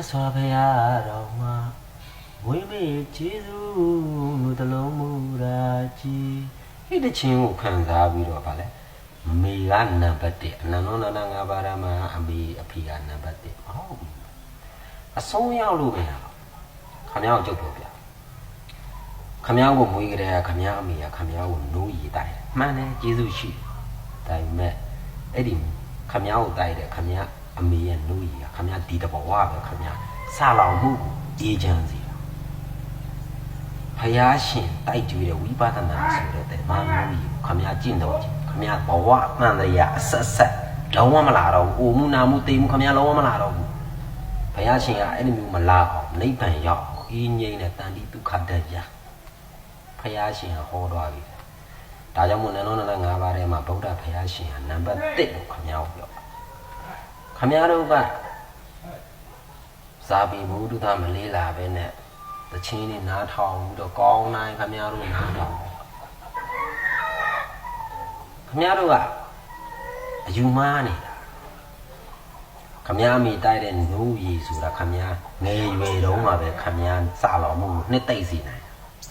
စွာဖရာတော်မှာဝိမေကျေးဇူးလူတလုံးမူရာကြီးဒီတချင်းကိုခံစားပြီးတော့ဗာလဲမေကနံပါတ်1အနန္တောနန္ဒငါးပါးရမှာအမေအဖေကနံပါတ်1မဟုတ်ဘူးအဆုံးရောက်လို့ပဲခမရောက်ကြုတ်ပြောပြခမရောက်ကိုမွေးကြတဲ့ခမရောက်အမေကခမရောက်ကိုနိုးရည်တိုက်မှန်တယ်ကျေးဇူးရှိဒါပေမဲ့အဲ့ဒီခမရောက်ကိုတိုက်တဲ့ခမရောက်အမေရဲ့နိုးရည်ကခမရဒီတဘဝပဲခမရစလောင်မှုအေးချမ်းစီဖယားရှင်တိုက်ကြွေတဲ့ဝိပဿနာဆိုတဲ့တေမနိုးရည်ခမရကျင့်တော်ကြည့်ခမရဘဝမှန်တရားအဆက်ဆက်လုံးဝမလာတော့ဘူးအိုမှုနာမှုတိမ်မှုခမရလုံးဝမလာတော့ဘူးဖယားရှင်ကအဲ့ဒီမျိုးမလာအောင်နိဗ္ဗာန်ရောက်အေးငြိမ်းတဲ့တန်တိဒုက္ခတရဖယားရှင်ကဟောတော်ပြီဒါကြောင့်မို့နန္ဒနာ၅ပါးထဲမှာဗုဒ္ဓဖယားရှင်ကနံပါတ်1ကိုခမရကိုပြောခမရတို့ကဇာပိဘုဒ္ဓမလေးလာပဲနဲ့တချင်းနေနားထောင်ပြီးတော့ကောင်းတိုင်းခမရတို့နားထောင်ခမရတို့ကအယူမားနေတာခမရမိတိုက်တဲ့နိုးရီဆိုတာခမရငယ်ရွယ်တုန်းမှာပဲခမရစလောင်မှုနှစ်သိမ့်စီနိုင်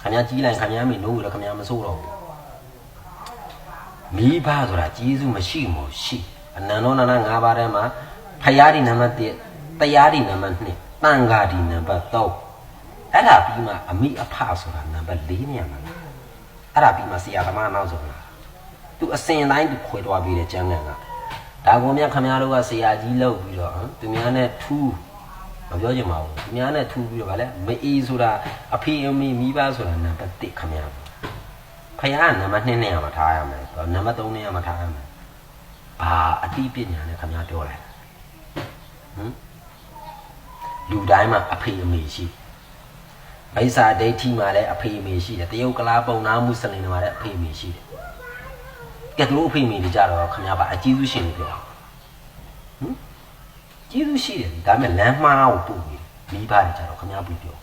ခမရကြီးလိုက်ခမရမိနိုးရတော့ခမရမစိုးတော့ဘူးမိဘဆိုတာကျေးဇူးမရှိမို့ရှိအနန္တောနန္ဒ၅ပါးထဲမှာဖယားဒီနံပါတ်1တရားဒီနံပါတ်2တန်ဃာဒီနံပါတ်3အဲ့ဒါပြီးမှအမိအဖဆိုတာနံပါတ်4နေရာမှာလားအဲ့ဒါပြီးမှဆရာသမားနောက်ဆုံးလားသူအစဉ်တိုင်းသူခွဲသွားပြီးတဲ့ကျမ်းဂန်ကဒါကောင်များခမများတို့ကဆရာကြီးလောက်ပြီးတော့သူများနဲ့ထူးမပြောချင်ပါဘူးသူများနဲ့ထူးပြီးတော့ဗာလဲမအေးဆိုတာအဖေအမေမိဘဆိုတာနံပါတ်1ခမများဖယားကနံပါတ်2နေရာမှာထားရမယ်နံပါတ်3နေရာမှာထားရမယ်ဘာအတိပညာနဲ့ခမများပြောလိုက်လူတိုင်းမှာအဖေအမေရှိမိစ္ဆာဒိဋ္ဌိမှာလည်းအဖေအမေရှိတယ်တရုတ်ကလားပုံနာမှုစလင်တွေမှာလည်းအဖေအမေရှိတယ်ကဲသူတို့အဖေအမေတွေကြတော့ခင်ဗျားပါအကျေးဇူးရှင်တွေပြောကျေးဇူးရှိတယ်ဒါပေမဲ့လမ်းမှားကိုပို့ပြီးမိဘတွေကြတော့ခင်ဗျားပြပြော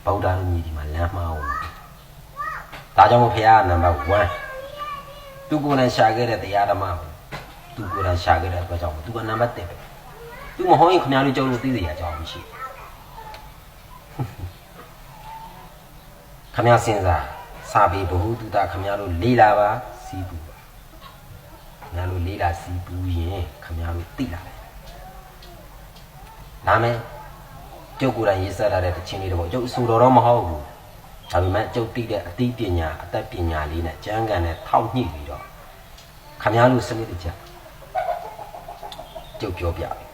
ဗုဒ္ဓလူကြီးဒီမှာလမ်းမှားကိုဒါကြောင့်မို့ဖခင်ကနံပါတ်1သူကိုယ်နဲ့ရှာခဲ့တဲ့တရားဓမ္မကိုသူကိုယ်တိုင်ရှာခဲ့တဲ့အတွက်ကြောင့်သူကနံပါတ်1ပဲသူမဟုတ်ရင်ခင်ဗျားတို့ကြောက်လို့သိစေရကြောင်းမရှိခင်ဗျားစဉ်းစားစာပေဘ ഹു တုတခင်ဗျားတို့လေးလာပါစီးပူပါခင်ဗျားတို့လေးလာစီးပူရင်ခင်ဗျားတို့သိလာတယ်ဒါမဲ့ကျုပ်ကိုယ်တိုင်ရေးစက်ထားတဲ့တခြင်းလေးတော့ကျုပ်အဆိုတော်မဟုတ်ဘူးဒါပေမဲ့ကျုပ်သိတဲ့အသိပညာအတတ်ပညာလေးနဲ့ကျမ်းဂန်နဲ့ထောက်ညှိပြီးတော့ခင်ဗျားတို့စနစ်တကျကျုပ်ပြောပြ